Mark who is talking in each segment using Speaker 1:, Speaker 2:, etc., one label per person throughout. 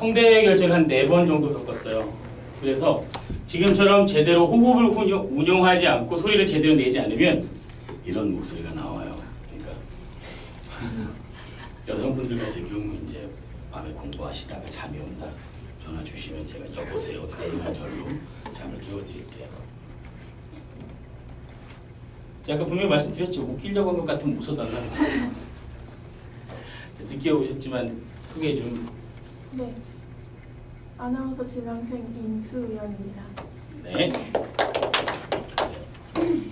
Speaker 1: 성대 결절을 한 4번 정도 겪었어요. 그래서 지금처럼 제대로 호흡을 운용하지 않고 소리를 제대로 내지 않으면 이런 목소리가 나와요. 그러니까 여성분들 같은 경우 이제 밤에 공부하시다가 잠이 온다 전화 주시면 제가 여보세요 내가 절로 잠을 깨워드릴게요. 제가 아까 분명히 말씀드렸죠. 웃기려고 한 것 같으면 웃어달라고. 늦게 오셨지만 소개해 좀.
Speaker 2: 네. 아나운서 지망생 임수연입니다.
Speaker 1: 네.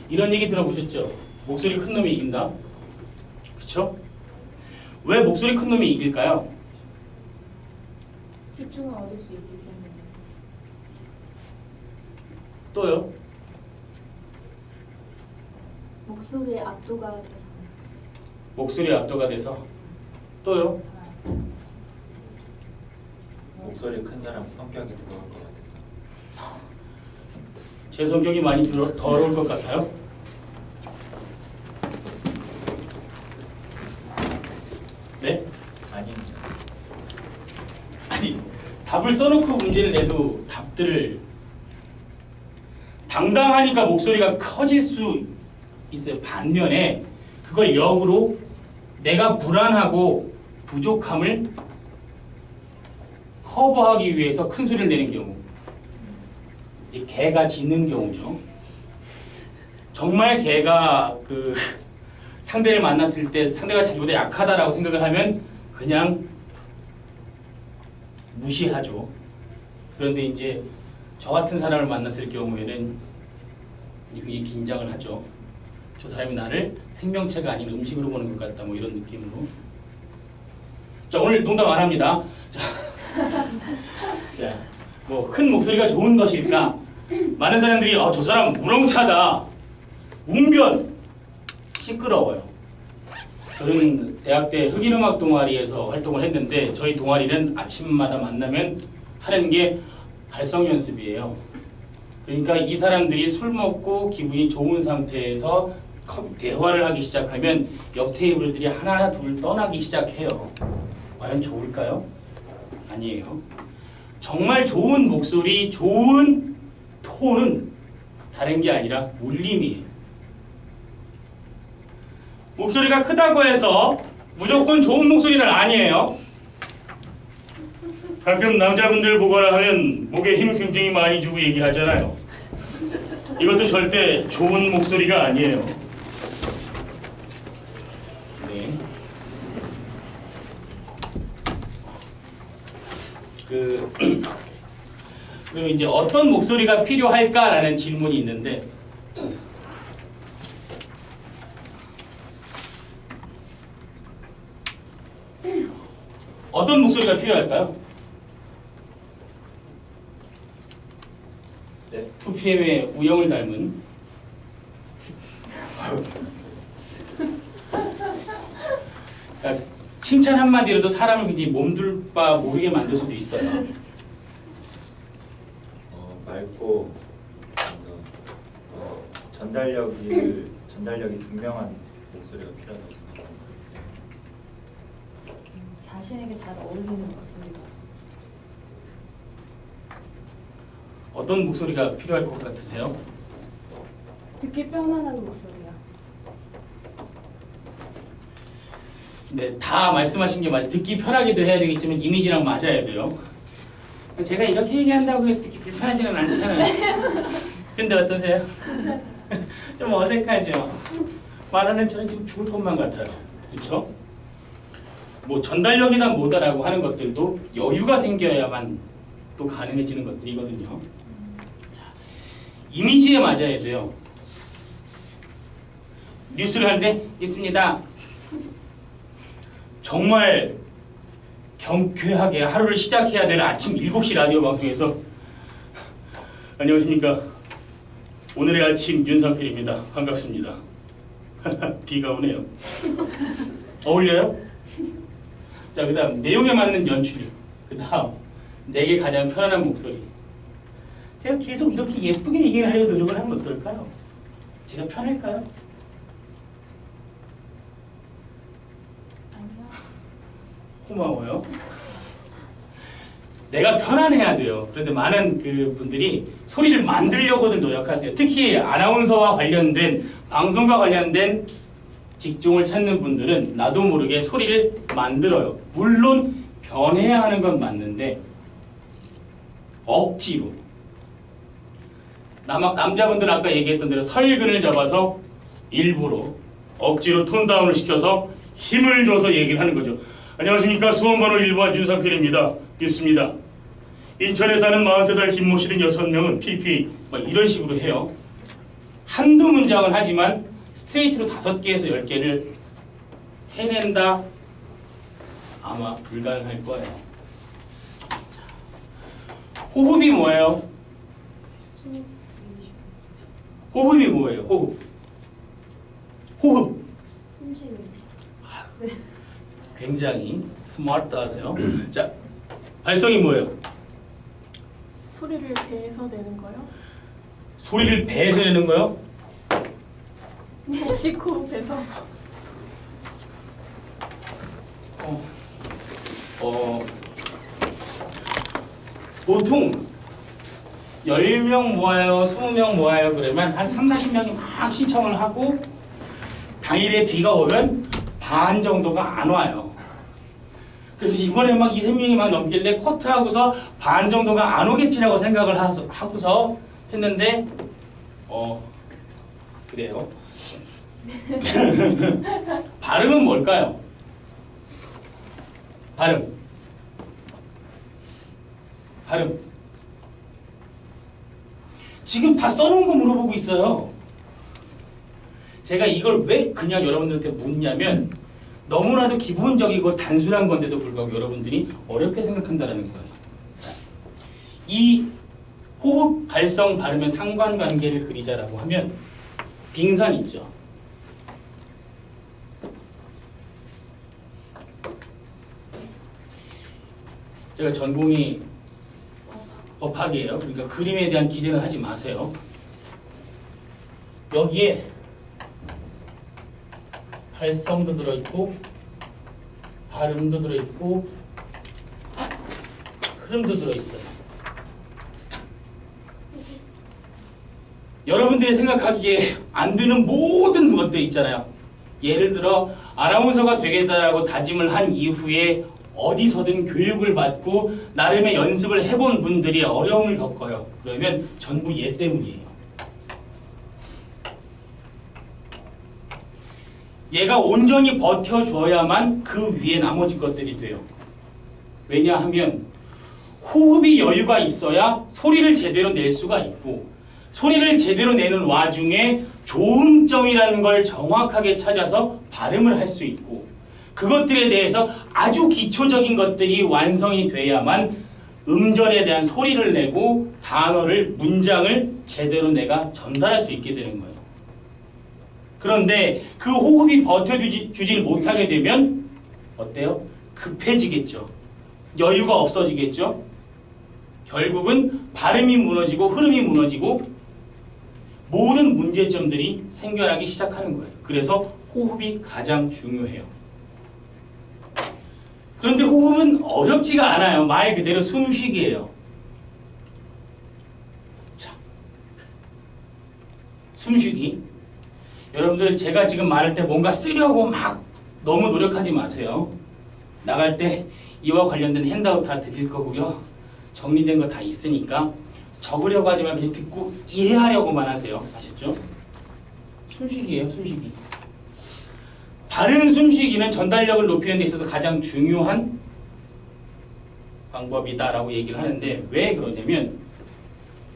Speaker 1: 이런 얘기 들어보셨죠? 목소리 큰 놈이 이긴다. 그렇죠? 왜 목소리 큰 놈이 이길까요?
Speaker 2: 집중을 얻을 수 있기 때문에.
Speaker 1: 또요?
Speaker 3: 목소리에 압도가 돼서.
Speaker 1: 목소리 압도가 돼서. 또요?
Speaker 4: 목소리 큰 사람 성격이 더러울 것 같아서.
Speaker 1: 제 성격이 많이 더러울 것 같아요? 네?
Speaker 4: 아닙니다.
Speaker 1: 아니, 답을 써놓고 문제를 내도 답들을 당당하니까 목소리가 커질 수 있어요. 반면에 그걸 역으로 내가 불안하고 부족함을 커버하기 위해서 큰 소리를 내는 경우, 이제 개가 짖는 경우죠. 정말 개가 그 상대를 만났을 때 상대가 자기보다 약하다라고 생각을 하면 그냥 무시하죠. 그런데 이제 저 같은 사람을 만났을 경우에는 굉장히 긴장을 하죠. 저 사람이 나를 생명체가 아닌 음식으로 보는 것 같다, 뭐 이런 느낌으로. 자, 오늘 농담 안 합니다. 자, 뭐 큰 목소리가 좋은 것일까? 많은 사람들이 저 사람 우렁차다, 웅변, 시끄러워요. 저는 대학 때 흑인음악 동아리에서 활동을 했는데 저희 동아리는 아침마다 만나면 하는 게 발성 연습이에요. 그러니까 이 사람들이 술 먹고 기분이 좋은 상태에서 대화를 하기 시작하면 옆 테이블들이 하나 둘 떠나기 시작해요. 과연 좋을까요? 아니에요. 정말 좋은 목소리, 좋은 톤은 다른 게 아니라 울림이에요. 목소리가 크다고 해서 무조건 좋은 목소리는 아니에요. 가끔 남자분들 보거나 하면 목에 힘 굉장히 많이 주고 얘기하잖아요. 이것도 절대 좋은 목소리가 아니에요. 네. 그리고 이제 어떤 목소리가 필요할까라는 질문이 있는데 어떤 목소리가 필요할까요? 네, 2PM의 우영을 닮은 그러니까 칭찬 한마디로도 사람을 굉장히 몸둘 바 모르게 만들 수도 있어요.
Speaker 4: 맑고 전달력이 분명한 목소리가 필요하다고 생각합니다.
Speaker 3: 자신에게 잘 어울리는 목소리가.
Speaker 1: 어떤 목소리가 필요할 것 같으세요?
Speaker 2: 듣기 편안한 목소리요.
Speaker 1: 네, 다 말씀하신 게 맞아요. 듣기 편하기도 해야 되겠지만 이미지랑 맞아야 돼요. 제가 이렇게 얘기한다고 해서 듣기 불편하지는 않잖아요. 근데 어떠세요? 좀 어색하죠? 말하는 저는 지금 죽을 것만 같아요. 그렇죠? 뭐 전달력이나 뭐다라고 하는 것들도 여유가 생겨야만 또 가능해지는 것들이거든요. 자, 이미지에 맞아야 돼요. 뉴스를 할 때 있습니다. 정말 경쾌하게 하루를 시작해야 될 아침 7시 라디오 방송에서 안녕하십니까. 오늘의 아침 윤상필입니다. 반갑습니다. 비가 오네요. 어울려요? 자, 그 다음 내용에 맞는 연출. 그 다음 내게 가장 편안한 목소리. 제가 계속 이렇게 예쁘게 얘기를 하려고 노력을 하면 어떨까요? 제가 편할까요? 고마워요. 내가 편안해야 돼요. 그런데 많은 그 분들이 소리를 만들려고들 노력하세요. 특히 아나운서와 관련된 방송과 관련된 직종을 찾는 분들은 나도 모르게 소리를 만들어요. 물론 변해야 하는 건 맞는데 억지로. 남자분들은 아까 얘기했던 대로 설근을 잡아서 일부러 억지로 톤다운을 시켜서 힘을 줘서 얘기를 하는 거죠. 안녕하십니까. 수험번호 1번 윤상필입니다. 있습니다. 인천에 사는 43살 김모 씨 등 6명은 PPA 막 이런 식으로 해요. 한두 문장은 하지만 스트레이트로 5개에서 10개를 해낸다? 아마 불가능할 거예요. 호흡이 뭐예요? 호흡이 뭐예요? 호흡.
Speaker 3: 숨쉬는.
Speaker 1: 굉장히 스마트하세요. 자, 발성이 뭐예요?
Speaker 2: 소리를 배에서 내는 거요?
Speaker 1: 소리를 배에서 내는 거요?
Speaker 2: 혹시 호흡해서?
Speaker 1: 보통 10명 모아요, 20명 모아요 그러면 한 30-40명이 막 신청을 하고 당일에 비가 오면 반 정도가 안 와요. 그래서 이번에 막 2-3명이 막 넘길래 커트하고서 반 정도가 안 오겠지라고 생각을 하고서 했는데 그래요. 발음은 뭘까요? 발음. 지금 다 써놓은 거 물어보고 있어요. 제가 이걸 왜 그냥 여러분들한테 묻냐면 너무나도 기본적이고 단순한 건데도 불구하고 여러분들이 어렵게 생각한다는 거예요. 자, 이 호흡, 발성, 발음의 상관관계를 그리자라고 하면 빙산 있죠. 제가 전공이 법학이에요. 그러니까 그림에 대한 기대는 하지 마세요. 여기에 발성도 들어있고 발음도 들어있고 흐름도 들어있어요. 여러분들이 생각하기에 안 되는 모든 것들 있잖아요. 예를 들어 아나운서가 되겠다라고 다짐을 한 이후에 어디서든 교육을 받고 나름의 연습을 해본 분들이 어려움을 겪어요. 그러면 전부 얘 때문이에요. 얘가 온전히 버텨줘야만 그 위에 나머지 것들이 돼요. 왜냐하면 호흡이 여유가 있어야 소리를 제대로 낼 수가 있고 소리를 제대로 내는 와중에 조음점이라는 걸 정확하게 찾아서 발음을 할 수 있고 그것들에 대해서 아주 기초적인 것들이 완성이 돼야만 음절에 대한 소리를 내고 단어를, 문장을 제대로 내가 전달할 수 있게 되는 거예요. 그런데 그 호흡이 버텨주질 못하게 되면 어때요? 급해지겠죠. 여유가 없어지겠죠. 결국은 발음이 무너지고 흐름이 무너지고 모든 문제점들이 생겨나기 시작하는 거예요. 그래서 호흡이 가장 중요해요. 그런데 호흡은 어렵지가 않아요. 말 그대로 숨쉬기예요. 자, 숨쉬기. 여러분들 제가 지금 말할 때 뭔가 쓰려고 막 너무 노력하지 마세요. 나갈 때 이와 관련된 핸드아웃 다 드릴 거고요. 정리된 거 다 있으니까 적으려고 하지 말고 그냥 듣고 이해하려고만 하세요. 아셨죠? 숨쉬기예요. 숨쉬기. 바른 숨쉬기는 전달력을 높이는 데 있어서 가장 중요한 방법이다라고 얘기를 하는데 왜 그러냐면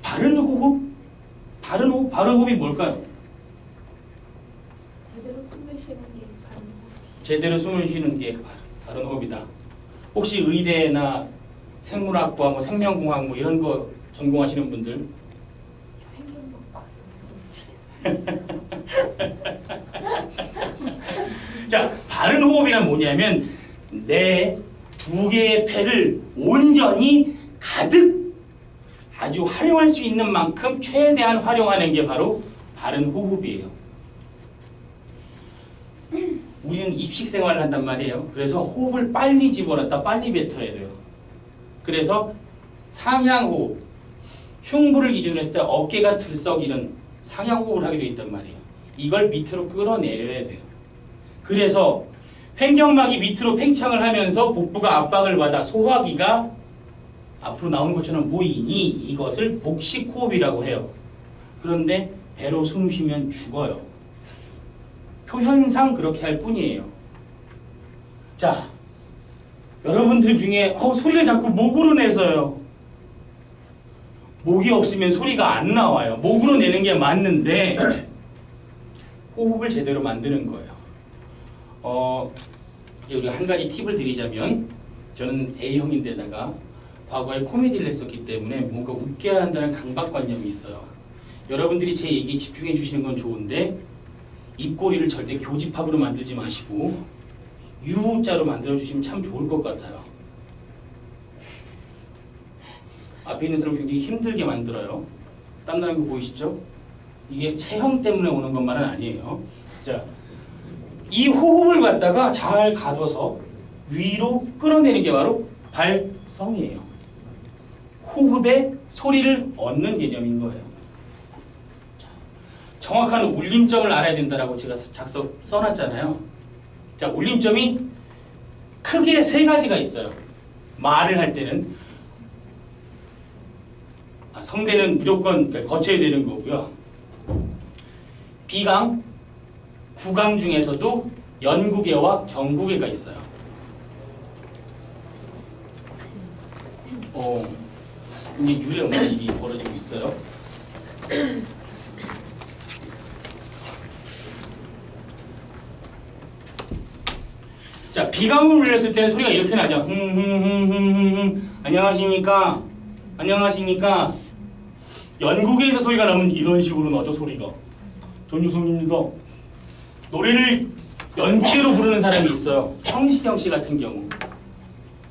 Speaker 1: 바른 호흡이 뭘까요?
Speaker 2: 제대로 숨을 쉬는 게 바른 호흡.
Speaker 1: 제대로 숨을 쉬는 게 바른 호흡이다. 혹시 의대나 생물학과, 뭐 생명공학 뭐 이런 거 전공하시는 분들 자, 바른 호흡이란 뭐냐면 내 두 개의 폐를 온전히 가득 아주 활용할 수 있는 만큼 최대한 활용하는 게 바로 바른 호흡이에요. 우리는 입식 생활을 한단 말이에요. 그래서 호흡을 빨리 집어넣었다 빨리 뱉어야 돼요. 그래서 상향호흡, 흉부를 기준으로 했을 때 어깨가 들썩이는 상향호흡을 하게 되어 있단 말이에요. 이걸 밑으로 끌어내려야 돼요. 그래서 횡격막이 밑으로 팽창을 하면서 복부가 압박을 받아 소화기가 앞으로 나오는 것처럼 보이니 이것을 복식호흡이라고 해요. 그런데 배로 숨 쉬면 죽어요. 표현상 그렇게 할 뿐이에요. 자, 여러분들 중에 소리를 자꾸 목으로 내서요. 목이 없으면 소리가 안 나와요. 목으로 내는 게 맞는데 호흡을 제대로 만드는 거예요. 우리 한 가지 팁을 드리자면 저는 A형인데다가 과거에 코미디를 했었기 때문에 뭔가 웃게 한다는 강박관념이 있어요. 여러분들이 제 얘기에 집중해 주시는 건 좋은데 입꼬리를 절대 교집합으로 만들지 마시고 U자로 만들어 주시면 참 좋을 것 같아요. 앞에 있는 사람 굉장히 힘들게 만들어요. 땀나는 거 보이시죠? 이게 체형 때문에 오는 것만은 아니에요. 자, 이 호흡을 갖다가 잘 가둬서 위로 끌어내는 게 바로 발성이에요. 호흡에 소리를 얻는 개념인 거예요. 자, 정확한 울림점을 알아야 된다라고 제가 써놨잖아요. 자, 울림점이 크게 세 가지가 있어요. 말을 할 때는 성대는 무조건 거쳐야 되는 거고요. 비강, 구강 중에서도 연구개와 경구개가 있어요. 이게 유례 없는 일이 벌어지고 있어요. 자, 비강을 울렸을 때는 소리가 이렇게 나죠. 안녕하십니까? 안녕하십니까? 연구계에서 소리가 나면 이런 식으로 나죠, 소리가. 전유성입니다. 노래를 연기로 부르는 사람이 있어요. 성시경 씨 같은 경우.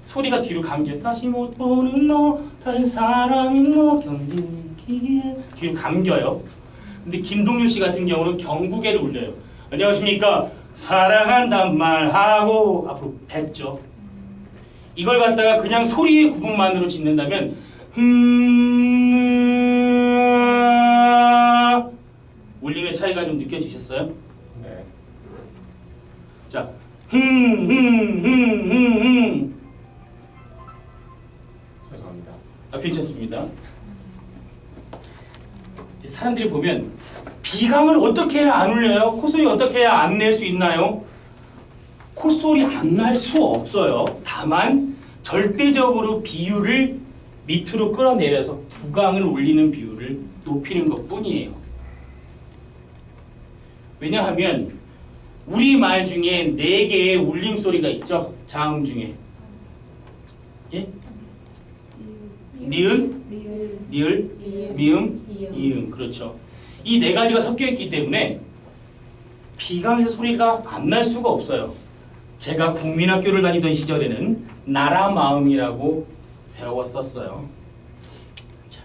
Speaker 1: 소리가 뒤로 감겨. 다시 못 보는 너, 다른 사람인 너, 견디기에. 뒤로 감겨요. 근데 김동률 씨 같은 경우는 경구계를 울려요. 안녕하십니까? 사랑한단 말하고 앞으로 뱉죠. 이걸 갖다가 그냥 소리의 구분만으로 짓는다면 울림의 차이가 좀 느껴지셨어요?
Speaker 4: 네.
Speaker 1: 자,
Speaker 4: 죄송합니다.
Speaker 1: 괜찮습니다. 사람들이 보면 비강을 어떻게 해야 안 울려요? 콧소리 어떻게 해야 안 낼 수 있나요? 콧소리 안 날 수 없어요. 다만 절대적으로 비율을 밑으로 끌어내려서 구강을 울리는 비율을 높이는 것뿐이에요. 왜냐하면 우리 말 중에 4개의 울림소리가 있죠. 자음 중에. 예? 니은, 리을, 미음, 이음. 그렇죠. 이 4가지가 섞여 있기 때문에 비강에서 소리가 안 날 수가 없어요. 제가 국민학교를 다니던 시절에는 나라 마음이라고 배웠었어요. 자,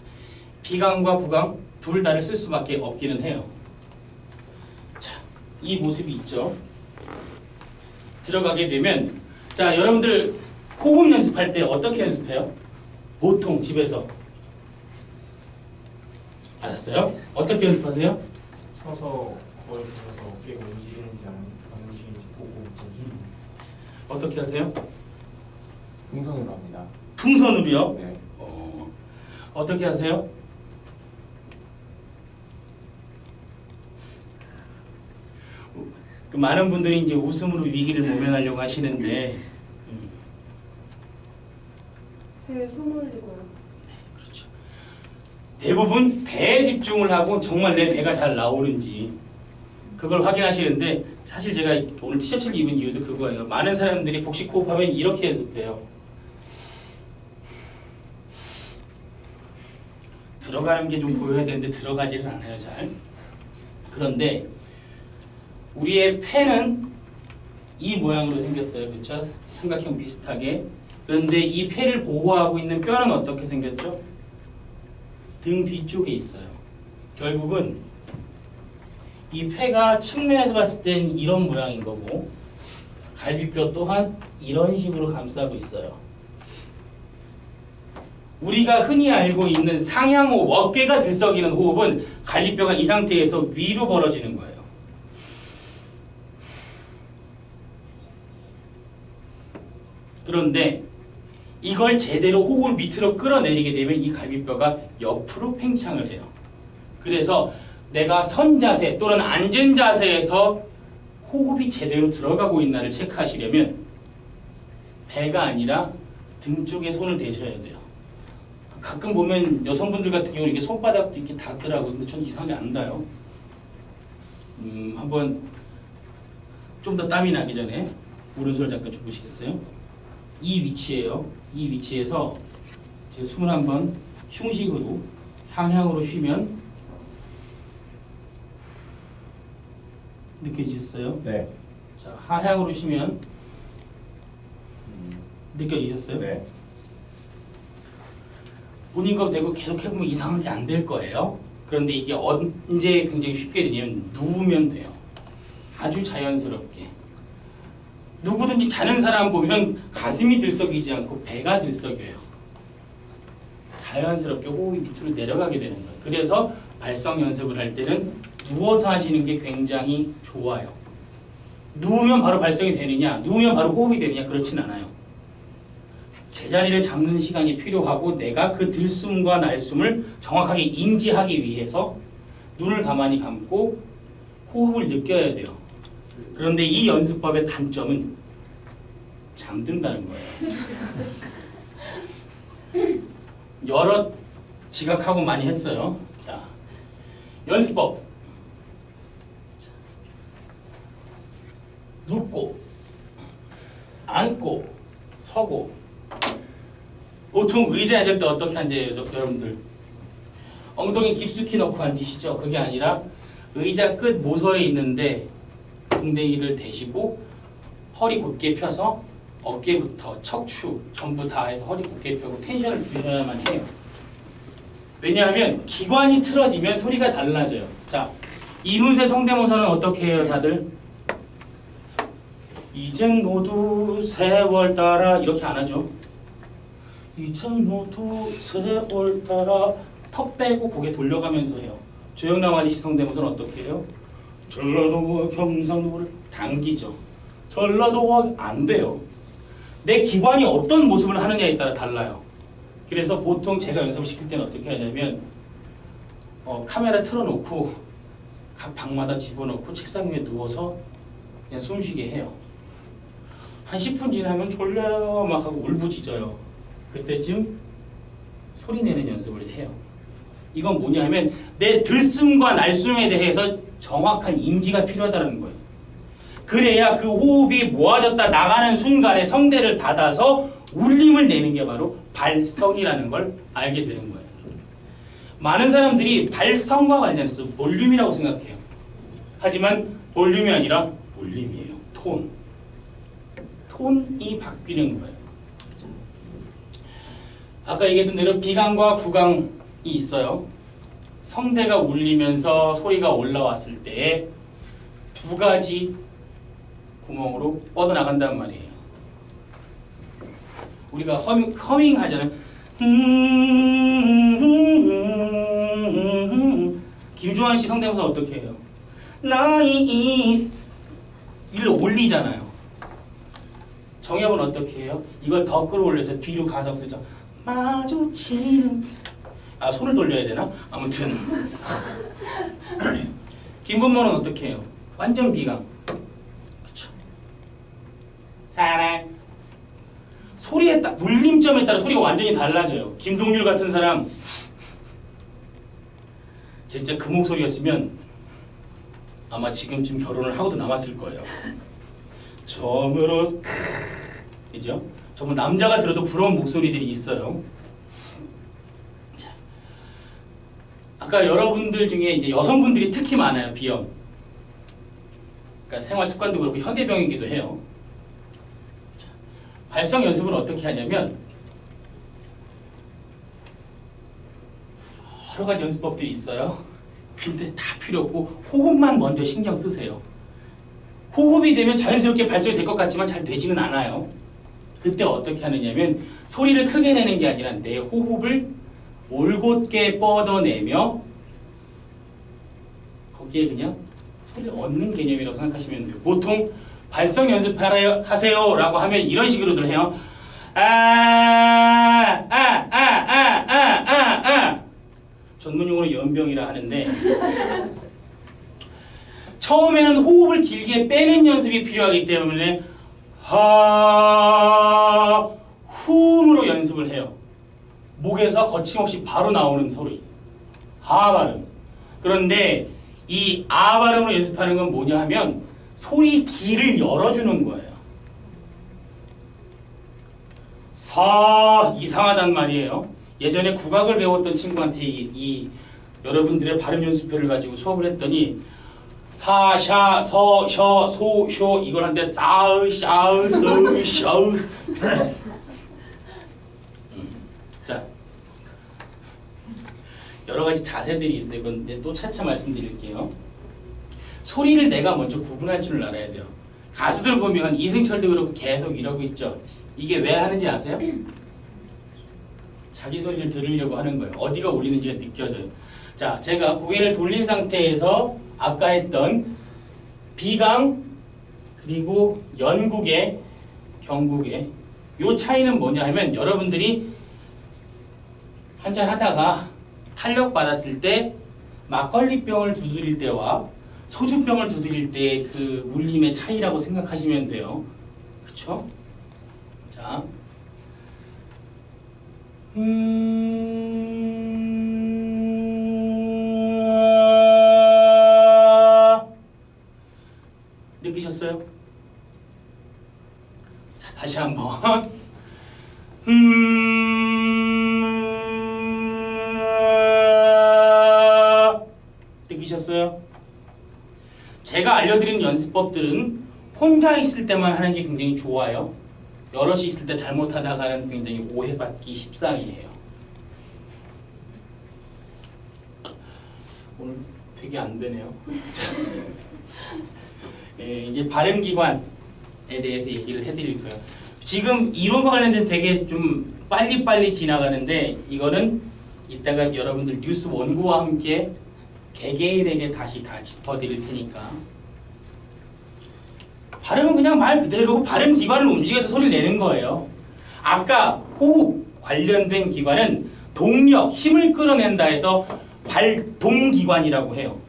Speaker 1: 비강과 구강 둘 다를 쓸 수밖에 없기는 해요. 자, 이 모습이 있죠. 들어가게 되면 자, 여러분들 호흡 연습할 때 어떻게 연습해요? 보통 집에서 알았어요? 어떻게 연습하세요?
Speaker 5: 서서 거울 보면서 어깨가 움직이는지 안 움직이는지 보고
Speaker 1: 어떻게 하세요?
Speaker 4: 풍선으로 합니다.
Speaker 1: 풍선으로요?
Speaker 4: 네.
Speaker 1: 어떻게 하세요? 그 많은 분들이 이제 웃음으로 위기를 모면하려고 하시는데
Speaker 2: 배에 손 올리고요.
Speaker 1: 그렇죠. 대부분 배에 집중을 하고 정말 내 배가 잘 나오는지 그걸 확인하시는데 사실 제가 오늘 티셔츠를 입은 이유도 그거예요. 많은 사람들이 복식 호흡하면 이렇게 연습해요. 들어가는 게 좀 보여야 되는데 들어가지는 않아요, 잘. 그런데 우리의 폐는 이 모양으로 생겼어요. 그렇죠? 삼각형 비슷하게. 그런데 이 폐를 보호하고 있는 뼈는 어떻게 생겼죠? 등 뒤쪽에 있어요. 결국은 이 폐가 측면에서 봤을 땐 이런 모양인 거고 갈비뼈 또한 이런 식으로 감싸고 있어요. 우리가 흔히 알고 있는 상향호흡, 어깨가 들썩이는 호흡은 갈비뼈가 이 상태에서 위로 벌어지는 거예요. 그런데 이걸 제대로 호흡을 밑으로 끌어내리게 되면 이 갈비뼈가 옆으로 팽창을 해요. 그래서 내가 선 자세 또는 앉은 자세에서 호흡이 제대로 들어가고 있나를 체크하시려면 배가 아니라 등 쪽에 손을 대셔야 돼요. 가끔 보면 여성분들 같은 경우는 이게 손바닥도 이렇게 닿더라고요. 근데 저는 이상하게 안 닿아요. 한번 좀 더 땀이 나기 전에 오른손을 잠깐 주무시겠어요? 이 위치에요. 이 위치에서 제 숨을 한번 흉식으로 상향으로 쉬면 느껴지셨어요?
Speaker 5: 네.
Speaker 1: 자, 하향으로 쉬면 느껴지셨어요?
Speaker 5: 네.
Speaker 1: 본인 거 대고 계속 해보면 이상한 게 안 될 거예요. 그런데 이게 언제 굉장히 쉽게 되냐면 누우면 돼요. 아주 자연스럽게. 누구든지 자는 사람 보면 가슴이 들썩이지 않고 배가 들썩여요. 자연스럽게 호흡이 밑으로 내려가게 되는 거예요. 그래서 발성 연습을 할 때는 누워서 하시는 게 굉장히 좋아요. 누우면 바로 발성이 되느냐, 누우면 바로 호흡이 되느냐, 그렇진 않아요. 제자리를 잡는 시간이 필요하고 내가 그 들숨과 날숨을 정확하게 인지하기 위해서 눈을 가만히 감고 호흡을 느껴야 돼요. 그런데 이 연습법의 단점은 잠든다는 거예요. 여러 지각하고 많이 했어요. 자, 연습법. 눕고, 앉고, 서고. 보통 의자에 앉을 때 어떻게 앉아요, 여러분들? 엉덩이 깊숙이 넣고 앉으시죠? 그게 아니라 의자 끝 모서리에 있는데 궁뎅이를 대시고 허리 곧게 펴서 어깨부터 척추 전부 다 해서 허리 곧게 펴고 텐션을 주셔야만 해요. 왜냐하면 기관이 틀어지면 소리가 달라져요. 자, 이문세 성대모사는 어떻게 해요, 다들? 이젠 모두 세월 따라 이렇게 안 하죠. 이젠 모두 세월 따라 턱 빼고 고개 돌려가면서 해요. 조영남 아저씨 성대모사는 어떻게 해요? 전라도와 경상도를 당기죠. 전라도와 안 돼요. 내 기관이 어떤 모습을 하느냐에 따라 달라요. 그래서 보통 제가 연습을 시킬 때는 어떻게 하냐면 카메라 틀어놓고 각 방마다 집어넣고 책상 위에 누워서 그냥 숨쉬게 해요. 한 10분 지나면 졸려요 막 하고 울부짖어요. 그때쯤 소리 내는 연습을 해요. 이건 뭐냐면 내 들숨과 날숨에 대해서 정확한 인지가 필요하다는 거예요. 그래야 그 호흡이 모아졌다 나가는 순간에 성대를 닫아서 울림을 내는 게 바로 발성이라는 걸 알게 되는 거예요. 많은 사람들이 발성과 관련해서 볼륨이라고 생각해요. 하지만 볼륨이 아니라 볼륨이에요. 톤. 톤이 바뀌는 거예요. 아까 얘기했던 대로 비강과 구강이 있어요. 성대가 울리면서 소리가 올라왔을 때 두 가지 구멍으로 뻗어나간단 말이에요. 우리가 허밍 하잖아요. 김주환 씨 성대모사 어떻게 해요? 나이 이를 올리잖아요. 정엽은 어떻게 해요? 이걸 더 끌어올려서 뒤로 가서 쓰죠. 마주치는 손을 돌려야 되나? 아무튼 김건모는 어떻게 해요? 완전 비강. 그쵸? 사랑. 소리에 따라 울림점에 따라 소리가 완전히 달라져요. 김동률 같은 사람 진짜 그 목소리였으면 아마 지금쯤 결혼을 하고도 남았을 거예요. 처음으로 그죠? 정말 남자가 들어도 부러운 목소리들이 있어요. 자, 아까 여러분들 중에 이제 여성분들이 특히 많아요. 비염. 그러니까 생활 습관도 그렇고 현대병이기도 해요. 자, 발성 연습은 어떻게 하냐면 여러 가지 연습법들이 있어요. 근데 다 필요 없고 호흡만 먼저 신경 쓰세요. 호흡이 되면 자연스럽게 발성이 될 것 같지만 잘 되지는 않아요. 그때 어떻게 하느냐면 소리를 크게 내는 게 아니라 내 호흡을 올곧게 뻗어내며 거기에 그냥 소리를 얻는 개념이라고 생각하시면 돼요. 보통 발성 연습하세요 라고 하면 이런 식으로들 해요. 전문용어로 연병이라 하는데 처음에는 호흡을 길게 빼는 연습이 필요하기 때문에 훔으로 연습을 해요. 목에서 거침없이 바로 나오는 소리. 하 발음. 그런데 이 아 발음으로 연습하는 건 뭐냐 하면 소리 길을 열어주는 거예요. 사 이상하단 말이에요. 예전에 국악을 배웠던 친구한테 이 여러분들의 발음 연습표를 가지고 수업을 했더니 사, 샤, 서, 셔, 소, 쇼 이걸 한데 사으, 샤으, 서으, 셔으 자 여러 가지 자세들이 있어요. 이건 이제 또 차차 말씀드릴게요. 소리를 내가 먼저 구분할 줄 알아야 돼요. 가수들 보면 이승철도 그렇고 계속 이러고 있죠. 이게 왜 하는지 아세요? 자기 소리를 들으려고 하는 거예요. 어디가 울리는지가 느껴져요. 자, 제가 고개를 돌린 상태에서 아까 했던 비강 그리고 연국의 경국의 요 차이는 뭐냐 하면 여러분들이 한잔 하다가 탄력 받았을 때 막걸리병을 두드릴 때와 소주병을 두드릴 때 그 울림의 차이라고 생각하시면 돼요. 그쵸? 자, 느끼셨어요? 자, 다시 한번 느끼셨어요? 제가 알려드린 연습법들은 혼자 있을 때만 하는 게 굉장히 좋아요. 여럿이 있을 때 잘못하다가는 굉장히 오해받기 십상이에요. 오늘 되게 안 되네요. 예, 이제 발음기관에 대해서 얘기를 해드릴 거예요. 지금 이론과 관련돼서 되게 좀 빨리빨리 지나가는데 이거는 이따가 여러분들 뉴스 원고와 함께 개개인에게 다시 다 짚어드릴 테니까. 발음은 그냥 말 그대로 발음 기관을 움직여서 소리를 내는 거예요. 아까 호흡 관련된 기관은 동력, 힘을 끌어낸다 해서 발동기관이라고 해요.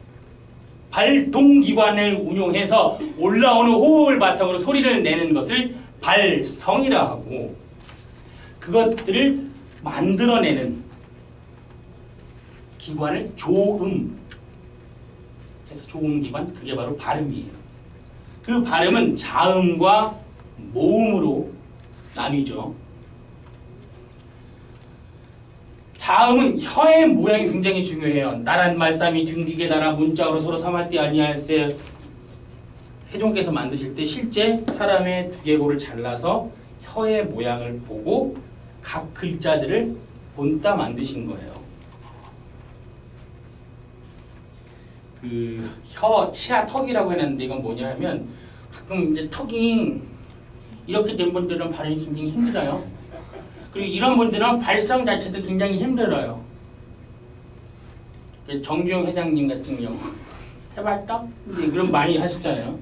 Speaker 1: 발동기관을 운용해서 올라오는 호흡을 바탕으로 소리를 내는 것을 발성이라 하고 그것들을 만들어내는 기관을 조음 해서 조음기관, 그게 바로 발음이에요. 그 발음은 자음과 모음으로 나뉘죠. 자음은 혀의 모양이 굉장히 중요해요. 나란 말싸미 튕기게 나라 문짝으로 서로 삼할 때 아니할세. 세종께서 만드실 때 실제 사람의 두개골을 잘라서 혀의 모양을 보고 각 글자들을 본따 만드신 거예요. 그 혀, 치아, 턱이라고 해놨는데 이건 뭐냐 하면 가끔 이제 턱이 이렇게 된 분들은 발음이 굉장히 힘들어요. 그리고 이런 분들은 발성 자체도 굉장히 힘들어요. 정주영 회장님 같은 경우 해봤다? 그럼 많이 하셨잖아요.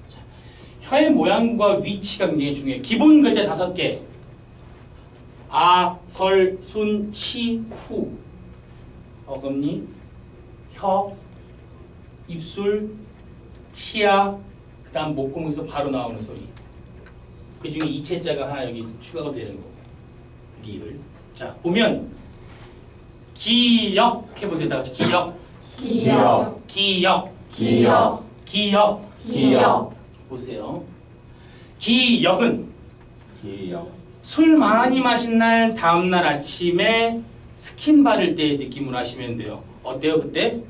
Speaker 1: 자, 혀의 모양과 위치가 굉장히 중요해요. 기본 글자 5개. 아, 설, 순, 치, 후. 어금니, 혀, 입술, 치아, 그 다음 목구멍에서 바로 나오는 소리. 그 중에 이체자가 하나 여기 추가가 되는 거고. 리을. 자, 보면 기역 해보세요. 다 같이 기역.
Speaker 2: 기역.
Speaker 1: 기역.
Speaker 2: 기역.
Speaker 1: 기역.
Speaker 2: 기역.
Speaker 1: 보세요. 기역은
Speaker 4: 기역.
Speaker 1: 술 많이 마신 날 다음날 아침에 스킨 바를 때의 느낌으로 하시면 돼요. 어때요 그때?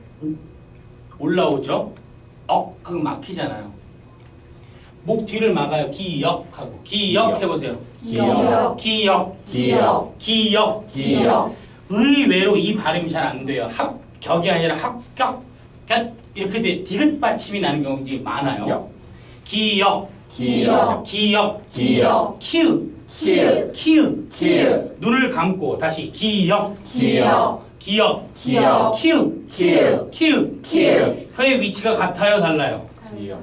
Speaker 1: 올라오죠? 하고 막히잖아요. 목 뒤를 막아요. 기역하고 기역 해보세요.
Speaker 2: 기역.
Speaker 1: 기역.
Speaker 2: 기역.
Speaker 1: 기역.
Speaker 2: 기역.
Speaker 1: 의외로 이 발음이 잘 안 돼요. 합격이 아니라 합격. 이렇게 디귿 받침이 나는 경우가 굉장히 많아요. 기역.
Speaker 2: 기역.
Speaker 1: 기역.
Speaker 2: 기역.
Speaker 1: 키읔.
Speaker 2: 키읔.
Speaker 1: 키읔.
Speaker 2: 키읔.
Speaker 1: 눈을 감고 다시 기역.
Speaker 2: 기역.
Speaker 1: 기역.
Speaker 2: 기역.
Speaker 1: 키읔.
Speaker 2: 키읔.
Speaker 1: 키읔.
Speaker 2: 키읔.
Speaker 1: 혀의 위치가 같아요, 달라요?
Speaker 5: 기역.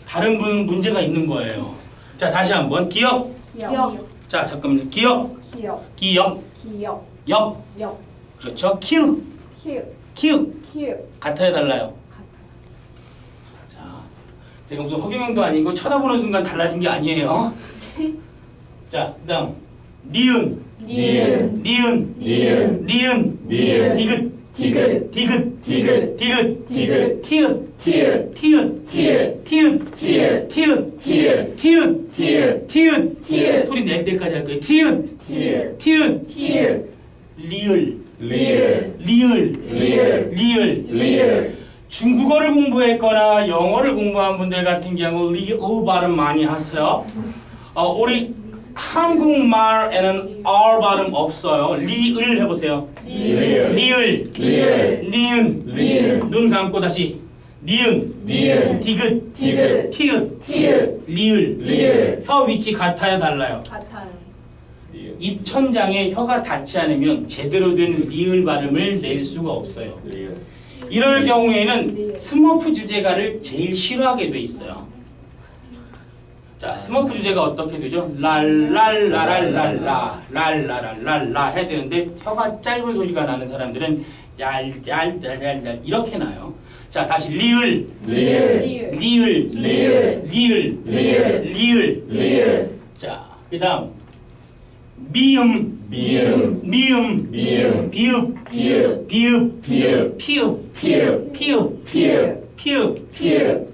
Speaker 1: 다른 문제가 있는 거예요. 자, 다시 한번 기역.
Speaker 3: 기역.
Speaker 1: 자, 잠깐만요. 기역.
Speaker 6: 기역.
Speaker 1: 기역.
Speaker 6: 기역.
Speaker 1: 역.
Speaker 6: 역.
Speaker 1: 그렇죠. 키읔.
Speaker 6: 키읔.
Speaker 1: 키읔.
Speaker 6: 키읔.
Speaker 1: 같아요, 달라요?
Speaker 6: 같아요.
Speaker 1: 자, 제가 무슨 허경영도 아니고 쳐다보는 순간 달라진 게 아니에요. 자, 그다음 니은.
Speaker 2: 니은.
Speaker 1: 니은.
Speaker 2: 니은.
Speaker 1: 니은.
Speaker 2: 니은.
Speaker 1: 디귿.
Speaker 2: 디귿.
Speaker 1: 디귿.
Speaker 2: 디귿.
Speaker 1: 디귿.
Speaker 2: 디귿.
Speaker 1: 티읕.
Speaker 2: 티읕.
Speaker 1: 티읕.
Speaker 2: 티읕.
Speaker 1: 티읕.
Speaker 2: 티읕.
Speaker 1: 티읕.
Speaker 2: 티읕.
Speaker 1: 티읕.
Speaker 2: 티읕.
Speaker 1: 티읕.
Speaker 2: 티읕.
Speaker 1: 소리 낼 때까지 할 거예요. 티읕.
Speaker 2: 티읕.
Speaker 1: 티읕.
Speaker 2: 티읕.
Speaker 1: 리을.
Speaker 2: 리을.
Speaker 1: 리을.
Speaker 2: 리을.
Speaker 1: 리을.
Speaker 2: 리을.
Speaker 1: 중국어를 공부했거나 영어를 공부한 분들 같은 경우 리을 발음 많이 하세요. 우리 한국말에는 R 발음 없어요. 리을 해보세요.
Speaker 2: 리을.
Speaker 1: 리을.
Speaker 2: 리을.
Speaker 1: 니은.
Speaker 2: 니은.
Speaker 1: 눈 감고 다시 니은.
Speaker 2: 니은.
Speaker 1: 디귿.
Speaker 2: 디귿.
Speaker 1: 티읕.
Speaker 2: 티읕.
Speaker 1: 리을.
Speaker 2: 리을.
Speaker 1: 혀 위치 같아요, 달라요?
Speaker 6: 같아요.
Speaker 1: 입천장에 혀가 닿지 않으면 제대로 된 리을 발음을 낼 수가 없어요.
Speaker 5: 리을.
Speaker 1: 이럴 경우에는 스머프 주제가를 제일 싫어하게 돼 있어요. 자, 스머프 주제가 어떻게 되죠? 랄랄라랄랄라 랄라랄랄라 해야 되는데 혀가 짧은 소리가 나는 사람들은 얄얄얄얄 이렇게 나요. 자, 다시 리을.
Speaker 2: 리을.
Speaker 6: 리을.
Speaker 1: 리을.
Speaker 2: 리을.
Speaker 1: 리을.
Speaker 2: 리을.
Speaker 1: 리을.
Speaker 2: 리을.
Speaker 1: 자, 그다음 미음.
Speaker 2: 미음.
Speaker 1: 미음.
Speaker 2: 미음.
Speaker 1: 비읍.
Speaker 2: 비읍.
Speaker 1: 비읍.
Speaker 2: 비읍.
Speaker 1: 피읍.
Speaker 2: 피읍.
Speaker 1: 피읍.
Speaker 2: 피읍.
Speaker 1: 피읍.
Speaker 2: 피읍.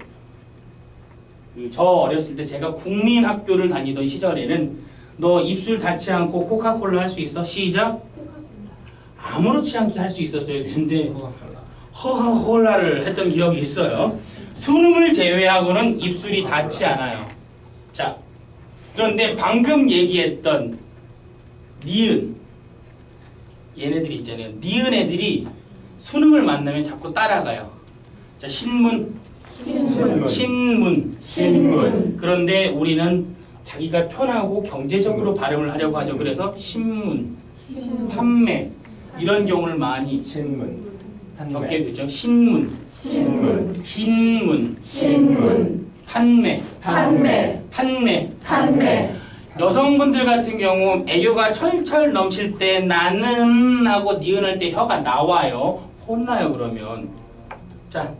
Speaker 1: 저 어렸을 때 제가 국민학교를 다니던 시절에는 너 입술 닿지 않고 코카콜라 할 수 있어? 시작. 아무렇지 않게 할 수 있었어야 되는데 허가콜라를 했던 기억이 있어요. 수능을 제외하고는 입술이 닿지 않아요. 자, 그런데 방금 얘기했던 니은, 얘네들 있잖아요. 니은 애들이 수능을 만나면 자꾸 따라가요. 자, 신문.
Speaker 2: 신문.
Speaker 1: 신문.
Speaker 2: 신문.
Speaker 1: 그런데 우리는 자기가 편하고 경제적으로 발음을 하려고 하죠. 그래서 신문, 판매 이런 경우를 많이
Speaker 5: 신문.
Speaker 1: 겪게 되죠. 신문,
Speaker 2: 신문.
Speaker 1: 신문,
Speaker 2: 신문.
Speaker 1: 판매,
Speaker 2: 판매.
Speaker 1: 판매.
Speaker 2: 판매.
Speaker 1: 여성분들 같은 경우 애교가 철철 넘칠 때 나는 하고 니은할 때 혀가 나와요. 혼나요, 그러면. 자,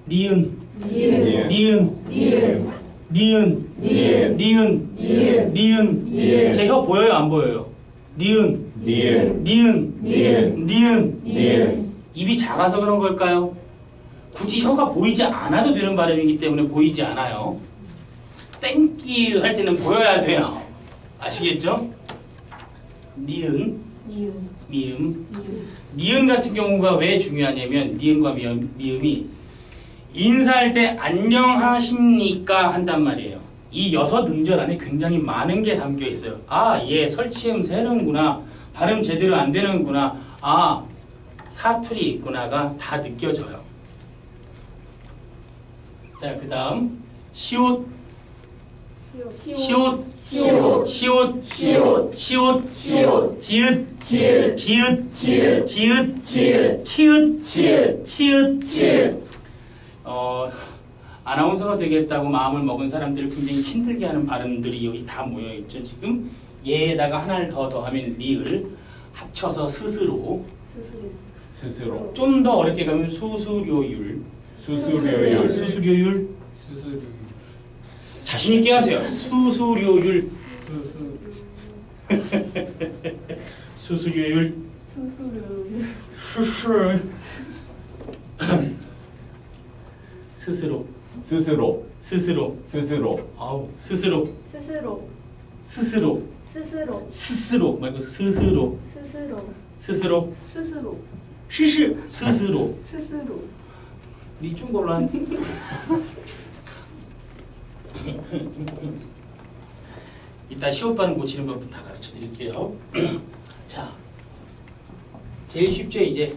Speaker 1: 니은,
Speaker 2: 니은.
Speaker 1: 니은,
Speaker 2: 니은.
Speaker 1: 니은,
Speaker 2: 니은.
Speaker 1: 니은,
Speaker 2: 니은.
Speaker 1: 니은.
Speaker 2: 니은.
Speaker 1: 제 혀 보여요, 안 보여요? 니은,
Speaker 5: 니은.
Speaker 1: 니은,
Speaker 2: 니은.
Speaker 1: 니은.
Speaker 2: 니은.
Speaker 1: 입이 작아서 그런 걸까요? 굳이 혀가 보이지 않아도 되는 발음이기 때문에 보이지 않아요. 땡큐 할 때는 보여야 돼요. 아시겠죠? 니은,
Speaker 6: 니은.
Speaker 1: 미음.
Speaker 6: 니은.
Speaker 1: 니은 같은 경우가 왜 중요하냐면 니은과 미음이 인사할 때 안녕하십니까 한단 말이에요. 이 6음절 안에 굉장히 많은 게 담겨 있어요. 아, 얘 설치음 새는구나. 발음 제대로 안 되는구나. 아, 사투리 있구나가 다 느껴져요. 자, 그 다음 시옷, 시옷,
Speaker 2: 시옷.
Speaker 1: 시옷,
Speaker 2: 시옷.
Speaker 1: 시옷,
Speaker 2: 시옷.
Speaker 1: 지읒,
Speaker 2: 지읒.
Speaker 1: 지읒,
Speaker 2: 지읒.
Speaker 1: 지읒,
Speaker 2: 지읒.
Speaker 1: 치읒,
Speaker 2: 치읒.
Speaker 1: 치읒.
Speaker 2: 치읒.
Speaker 1: 아나운서가 되겠다고 마음을 먹은 사람들을 굉장히 힘들게 하는 발음들이 여기 다 모여 있죠. 지금 얘에다가 하나를 더 더하면 리을 합쳐서 스스로
Speaker 5: 스스로.
Speaker 1: 좀 더 어렵게 가면 수수료율
Speaker 5: 수수료율.
Speaker 1: 수수료율
Speaker 5: 수수료.
Speaker 1: 자신 있게 하세요. 수수료율 수수료율
Speaker 6: 수수료.
Speaker 1: 수수 스스로
Speaker 5: 스스로.
Speaker 1: 스스로
Speaker 5: 스스로.
Speaker 1: 아우 스스로
Speaker 3: 스스로.
Speaker 1: 스스로
Speaker 3: 스스로.
Speaker 1: 스스로 말고 스스로
Speaker 3: 스스로.
Speaker 1: 스스로
Speaker 6: 스스로.
Speaker 1: 스스 스스로
Speaker 6: 스스로.
Speaker 1: 니 중국어로 한 이따 시옷 발음 고치는 법도 다 가르쳐 드릴게요. 자, 제일 쉽죠 이제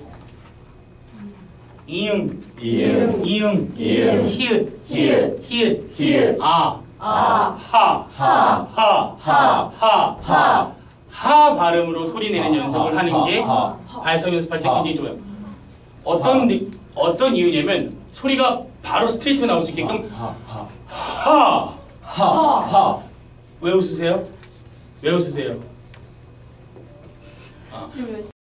Speaker 1: 이응,
Speaker 2: 이응,
Speaker 1: 이응,
Speaker 2: 이응,
Speaker 1: 히읗,
Speaker 2: 히읗,
Speaker 1: 히읗,
Speaker 2: 히읗,
Speaker 1: 아,
Speaker 2: 아,
Speaker 1: 하,
Speaker 2: 하,
Speaker 1: 하,
Speaker 2: 하,
Speaker 1: 하,
Speaker 2: 하,
Speaker 1: 하 발음으로 소리 내는
Speaker 2: 하,
Speaker 1: 연습을
Speaker 2: 하,
Speaker 1: 하는 게
Speaker 2: 하,
Speaker 1: 발성 연습할 때
Speaker 2: 하.
Speaker 1: 굉장히 좋아요. 어떤 이유냐면 소리가 바로 스트레이트 나올 수 있게끔 하,
Speaker 2: 하,
Speaker 1: 왜 웃으세요? 왜 웃으세요?
Speaker 3: 몇